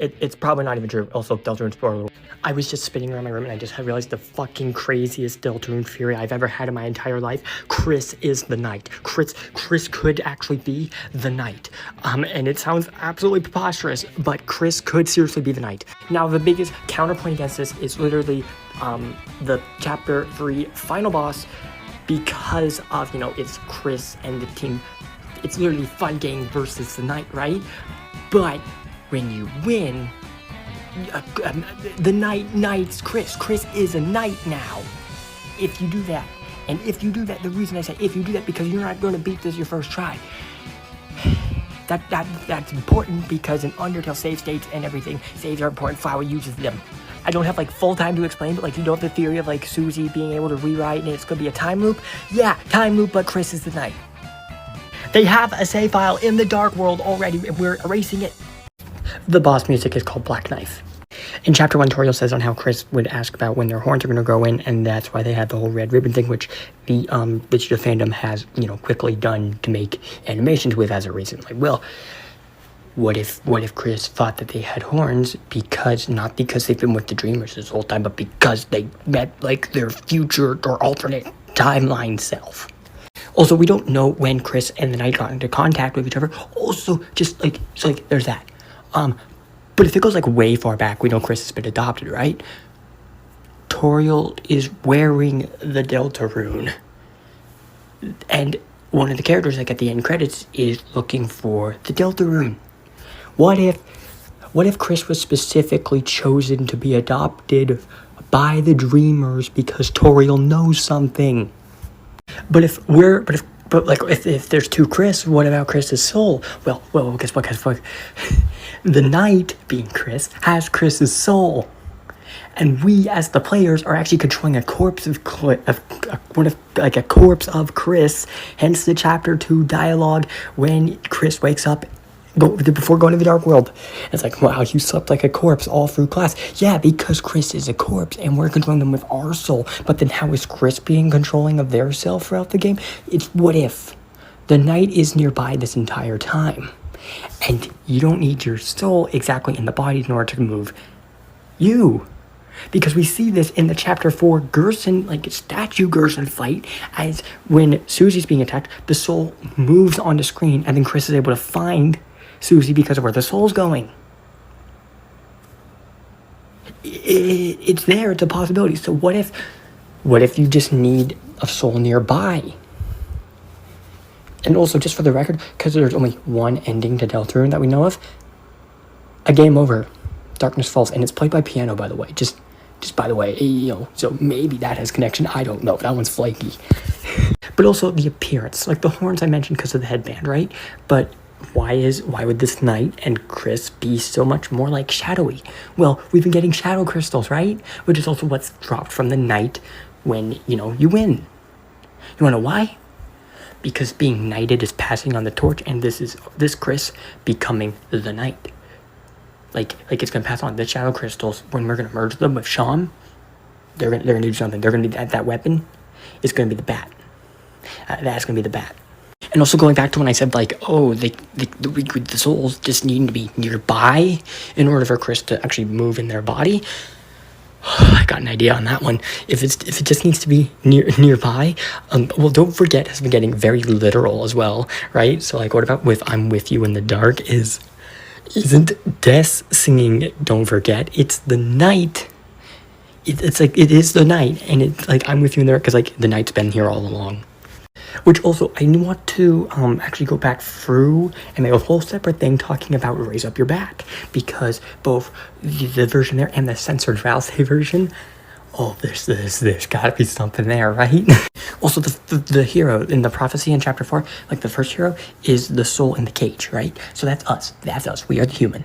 It's probably not even true. Also, Deltarune spoiler. I was just spinning around my room and I just realized the fucking craziest Deltarune theory I've ever had in my entire life. Kris is the knight. Kris could actually be the knight. And it sounds absolutely preposterous, but Kris could seriously be the knight. Now, the biggest counterpoint against this is literally the chapter 3 final boss, because of, it's Kris and the team. It's literally Fun Gang versus the knight, right? But when you win, the knight's Kris. Kris is a knight now. If you do that. And if you do that, the reason I say if you do that, because you're not going to beat this your first try. That's important, because in Undertale save states and everything, saves are important. Flower uses them. I don't have full time to explain, but you know the theory of Susie being able to rewrite and it's going to be a time loop? Yeah, time loop, but Kris is the knight. They have a save file in the Dark World already, and we're erasing it. The boss music is called Black Knife. In Chapter 1, Toriel says on how Kris would ask about when their horns are going to grow in, and that's why they had the whole red ribbon thing, which the Digital fandom has, quickly done to make animations with as a reason. Well, what if Kris thought that they had horns not because they've been with the Dreamers this whole time, but because they met, their future or alternate timeline self? Also, we don't know when Kris and the Knight got into contact with each other. Also, there's that. But if it goes way far back, we know Kris has been adopted, right? Toriel is wearing the Deltarune. And one of the characters at the end credits is looking for the Deltarune. What if Kris was specifically chosen to be adopted by the Dreamers because Toriel knows something? But if there's two Kris, what about Kris's soul? Well, guess what? The knight, being Kris, has Kris's soul, and we as the players are actually controlling a corpse of Kris. Hence the chapter 2 dialogue when Kris wakes up before going to the Dark World. It's wow, you slept like a corpse all through class. Yeah, because Kris is a corpse and we're controlling them with our soul. But then how is Kris being controlling of their self throughout the game? It's what if the knight is nearby this entire time, and you don't need your soul exactly in the body in order to move you. Because we see this in the Chapter 4 Gerson, statue Gerson fight, as when Susie's being attacked, the soul moves on the screen, and then Kris is able to find Susie because of where the soul's going. It's there, it's a possibility. So what if you just need a soul nearby? And also, just for the record, because there's only one ending to Deltarune that we know of, a game over, Darkness Falls, and it's played by piano, by the way. Just by the way, so maybe that has connection. I don't know. That one's flaky. But also the appearance, the horns I mentioned because of the headband, right? But why would this knight and Kris be so much more shadowy? Well, we've been getting shadow crystals, right? Which is also what's dropped from the knight when, you win. You wanna know why? Because being knighted is passing on the torch, and this Kris becoming the knight. It's gonna pass on the shadow crystals when we're gonna merge them with Sham. They're gonna do something. They're gonna be that weapon. It's gonna be the bat. That's gonna be the bat. And also going back to when I said the souls just need to be nearby in order for Kris to actually move in their body. I got an idea on that one. If it just needs to be nearby, well, don't forget, it's been getting very literal as well, right? So what about with "I'm with you in the dark" isn't Des singing "Don't Forget"? It's the knight. It is the knight, and it's "I'm with you in the dark" because the knight's been here all along. Which also, I want to actually go back through and make a whole separate thing talking about Raise Up Your Back, because both the version there and the censored Valsay version, there's gotta be something there, right? Also, the hero in the prophecy in Chapter 4, the first hero, is the soul in the cage, right? So that's us, we are the human.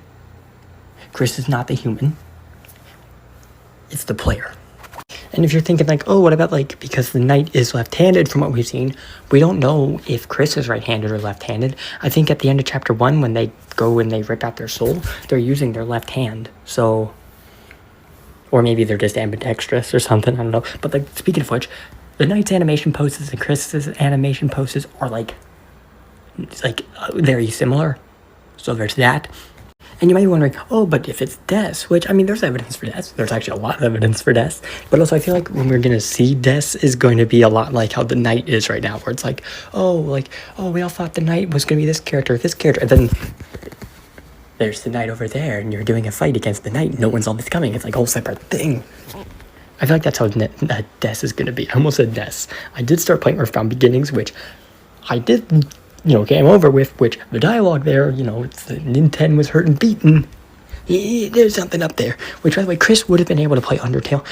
Kris is not the human, it's the player. And if you're thinking what about because the knight is left-handed from what we've seen, we don't know if Kris is right-handed or left-handed. I think at the end of Chapter 1, when they go and they rip out their soul, they're using their left hand. So, or maybe they're just ambidextrous or something, I don't know. But speaking of which, the knight's animation poses and Kris's animation poses are very similar. So there's that. And you might be wondering, oh, but if it's Des, which, I mean, there's evidence for Des. There's actually a lot of evidence for Des. But also, I feel like when we're going to see Des is going to be a lot like how the Knight is right now, where it's like, oh, we all thought the Knight was going to be this character, and then there's the Knight over there, and you're doing a fight against the Knight. No one saw this coming. It's like a whole separate thing. I feel like that's how Des is going to be. I almost said Des. I did start playing Earthbound Beginnings, which I did, came over with, which the dialogue there, it's the Nintendo was hurt and beaten. There's something up there. Which, by the way, Kris would have been able to play Undertale.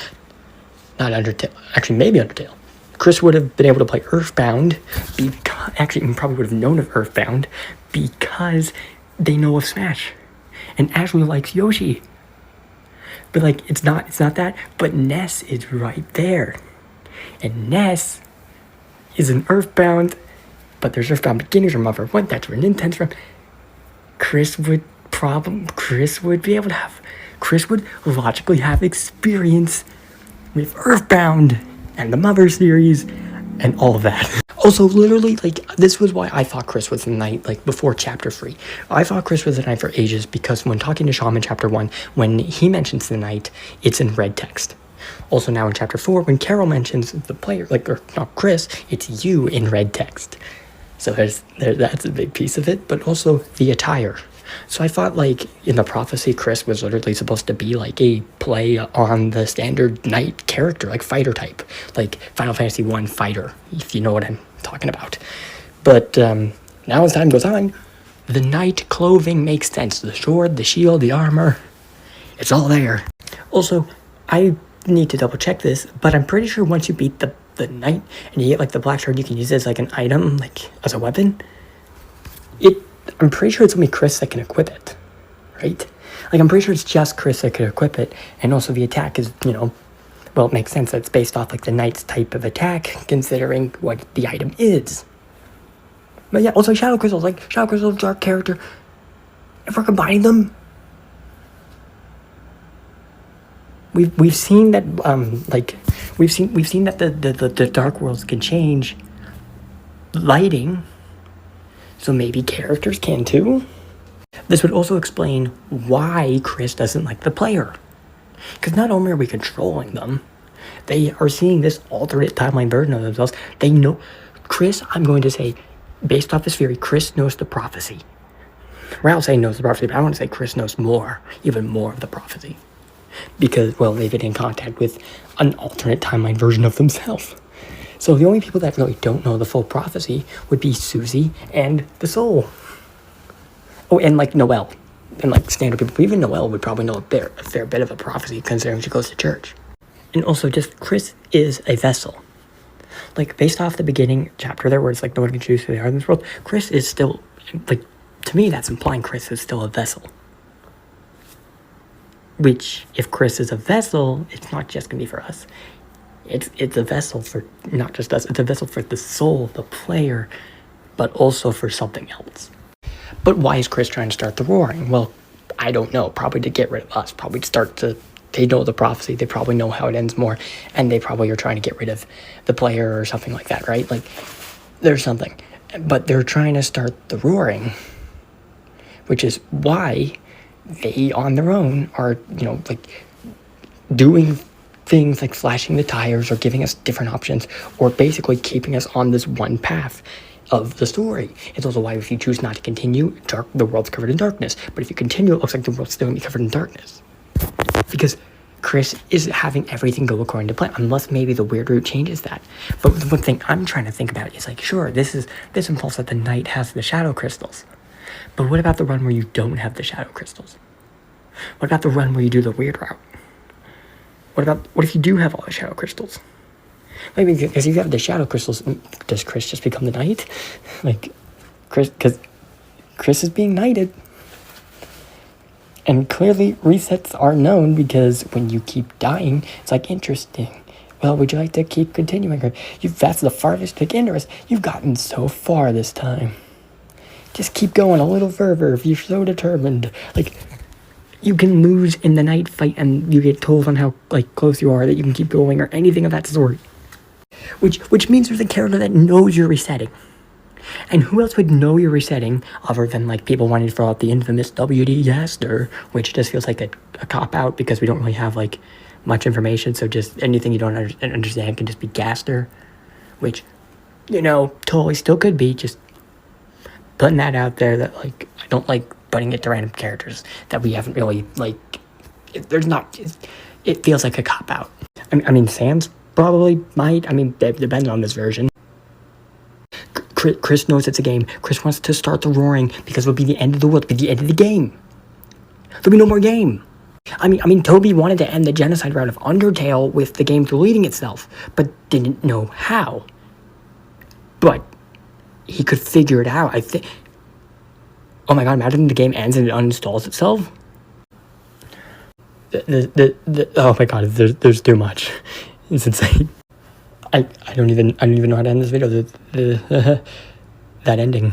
Not Undertale. Actually, maybe Undertale. Kris would have been able to play Earthbound. Actually, he probably would have known of Earthbound because they know of Smash. And Ashley likes Yoshi. But, it's not that. But Ness is right there. And Ness is an Earthbound. But there's Earthbound Beginnings from Mother 1. That's where Nintendo's from. Kris would logically have experience with Earthbound and the Mother series and all of that. Also, literally, this was why I thought Kris was the Knight, before Chapter 3. I thought Kris was the Knight for ages because when talking to Shaman Chapter 1, when he mentions the Knight, it's in red text. Also now in Chapter 4, when Carol mentions the player, or not Kris, it's you in red text. So that's a big piece of it, but also the attire. So I thought, in the prophecy, Kris was literally supposed to be, a play on the standard Knight character, fighter type. Final Fantasy 1 fighter, if you know what I'm talking about. But now as time goes on, the Knight clothing makes sense. The sword, the shield, the armor, it's all there. Also, I need to double check this, but I'm pretty sure once you beat the Knight and you get the black sword, you can use it as an item, as a weapon. I'm pretty sure it's only Kris that can equip it, right? I'm pretty sure it's just Kris that can equip it, and also the attack is, it makes sense that it's based off the Knight's type of attack, considering what the item is. But yeah, also Shadow Crystals, Shadow Crystals, dark character. If we're combining them, we've seen that we've seen that the Dark Worlds can change lighting, so maybe characters can too. This would also explain why Kris doesn't like the player, because not only are we controlling them, they are seeing this alternate timeline version of themselves. They know Kris. I'm going to say, based off this theory, Kris knows the prophecy. Or I'll say knows the prophecy, but I want to say Kris knows even more of the prophecy. Because, they've been in contact with an alternate timeline version of themselves. So the only people that really don't know the full prophecy would be Susie and the Soul. Oh, and Noelle. And standard people. But even Noelle would probably know a fair bit of a prophecy, considering she goes to church. And also, just Kris is a vessel. Based off the beginning chapter there, where it's no one can choose who they are in this world, Kris is still, to me, that's implying Kris is still a vessel. Which, if Kris is a vessel, it's not just going to be for us. It's a vessel for not just us. It's a vessel for the soul, the player, but also for something else. But why is Kris trying to start the roaring? Well, I don't know. Probably to get rid of us. Probably to start to... They know the prophecy. They probably know how it ends more. And they probably are trying to get rid of the player or something like that, right? There's something. But they're trying to start the roaring. Which is why they, on their own, are, doing things like slashing the tires or giving us different options or basically keeping us on this one path of the story. It's also why if you choose not to continue, the world's covered in darkness. But if you continue, it looks like the world's still going to be covered in darkness. Because Kris is having everything go according to plan, unless maybe the weird route changes that. But the one thing I'm trying to think about is sure, this impulse that the Knight has the Shadow Crystals. But what about the run where you don't have the Shadow Crystals? What about the run where you do the weird route? What if you do have all the Shadow Crystals? Maybe if you have the Shadow Crystals, does Kris just become the Knight? Because Kris is being knighted. And clearly resets are known because when you keep dying, it's interesting. Well, would you like to keep continuing? That's the farthest to interest. You've gotten so far this time. Just keep going a little further if you're so determined. You can lose in the night fight and you get told on how close you are that you can keep going or anything of that sort. Which means there's a character that knows you're resetting. And who else would know you're resetting other than like people wanting to throw out the infamous WD Gaster, which just feels like a cop out because we don't really have like much information. So just anything you don't understand can just be Gaster, which, you know, totally still could be. Just putting that out there that like I don't like putting it to random characters that we haven't really like. There's not. It feels like a cop out. I mean, Sans probably might. I mean, depending on this version. Kris knows it's a game. Kris wants to start the roaring because it'll be the end of the world. It'll be the end of the game. There'll be no more game. I mean, Toby wanted to end the genocide route of Undertale with the game deleting itself, but didn't know how. But he could figure it out. I think. Oh my god! Imagine the game ends and it uninstalls itself. Oh my god! There's too much. It's insane. I don't even know how to end this video. That ending.